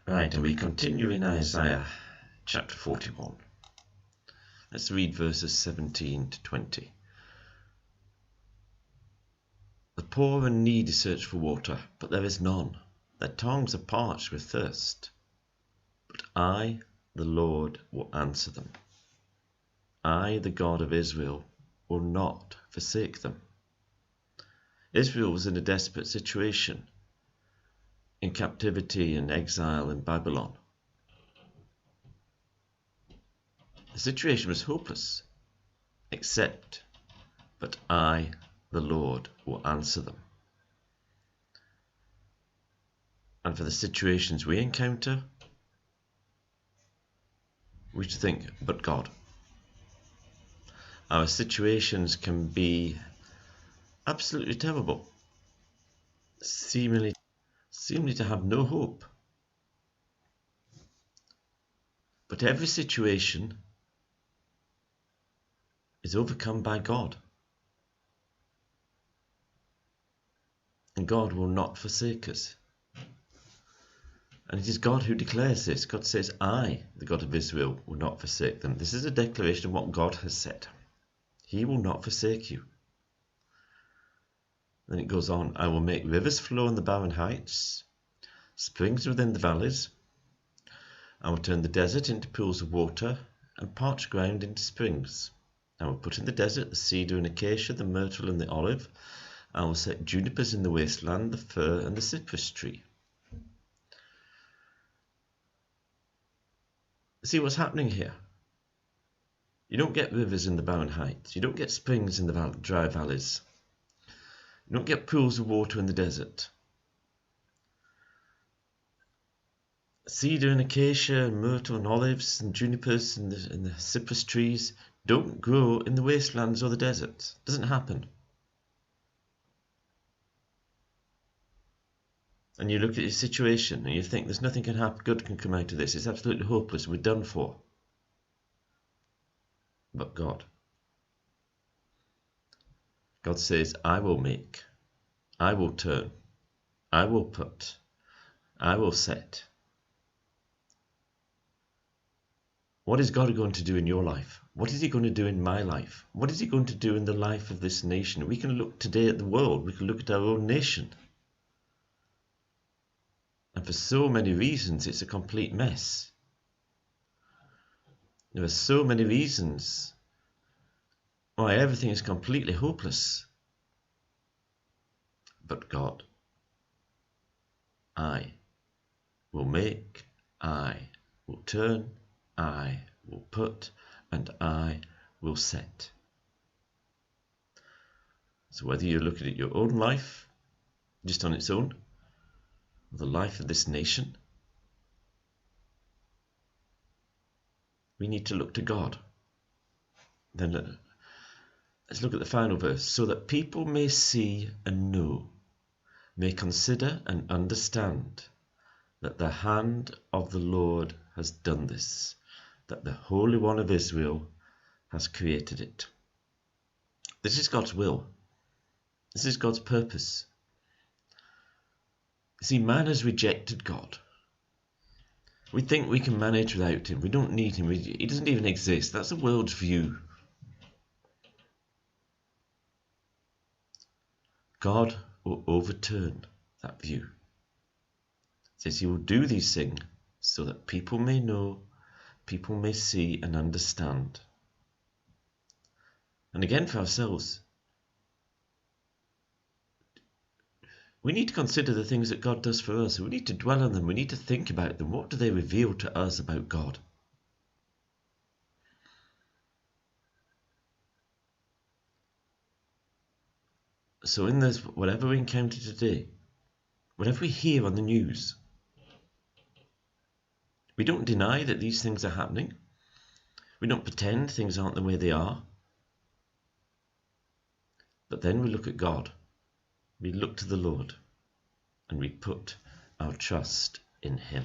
Right, and we continue in Isaiah chapter 41. Let's read verses 17 to 20. The poor and needy search for water, but there is none. Their tongues are parched with thirst. But I, the Lord, will answer them. I, the God of Israel, will not forsake them. Israel was in a desperate situation, in captivity and exile in Babylon. The situation was hopeless, except, but I, the Lord, will answer them. And for the situations we encounter, we should think, but God. Our situations can be absolutely terrible, seemingly to have no hope. But every situation is overcome by God. And God will not forsake us. And it is God who declares this. God says, I, the God of Israel, will not forsake them. This is a declaration of what God has said. He will not forsake you. Then it goes on, I will make rivers flow in the barren heights, springs within the valleys. I will turn the desert into pools of water, and parched ground into springs. I will put in the desert the cedar and acacia, the myrtle and the olive. I will set junipers in the wasteland, the fir and the cypress tree. See what's happening here? You don't get rivers in the barren heights. You don't get springs in the dry valleys. You don't get pools of water in the desert. Cedar and acacia and myrtle and olives and junipers and the cypress trees don't grow in the wastelands or the desert. It doesn't happen. And you look at your situation and you think there's nothing good can come out of this. It's absolutely hopeless. We're done for. But God says, I will make, I will turn, I will put, I will set. What is God going to do in your life? What is he going to do in my life? What is he going to do in the life of this nation? We can look today at the world. We can look at our own nation. And for so many reasons, it's a complete mess. There are so many reasons why everything is completely hopeless. But God, I will make, I will turn, I will put, and I will set. So whether you're looking at your own life, just on its own, or the life of this nation, we need to look to God. Then let's look at the final verse. So that people may see and know, may consider and understand that the hand of the Lord has done this, that the Holy One of Israel has created it. This is God's will. This is God's purpose. See, man has rejected God. We think we can manage without him. We don't need him. He doesn't even exist. That's the world's view. God will overturn that view. It says he will do these things so that people may know, people may see and understand. And again for ourselves, we need to consider the things that God does for us. We need to dwell on them. We need to think about them. What do they reveal to us about God? So in this, whatever we encounter today, whatever we hear on the news, we don't deny that these things are happening. We don't pretend things aren't the way they are. But then we look at God. We look to the Lord and we put our trust in him.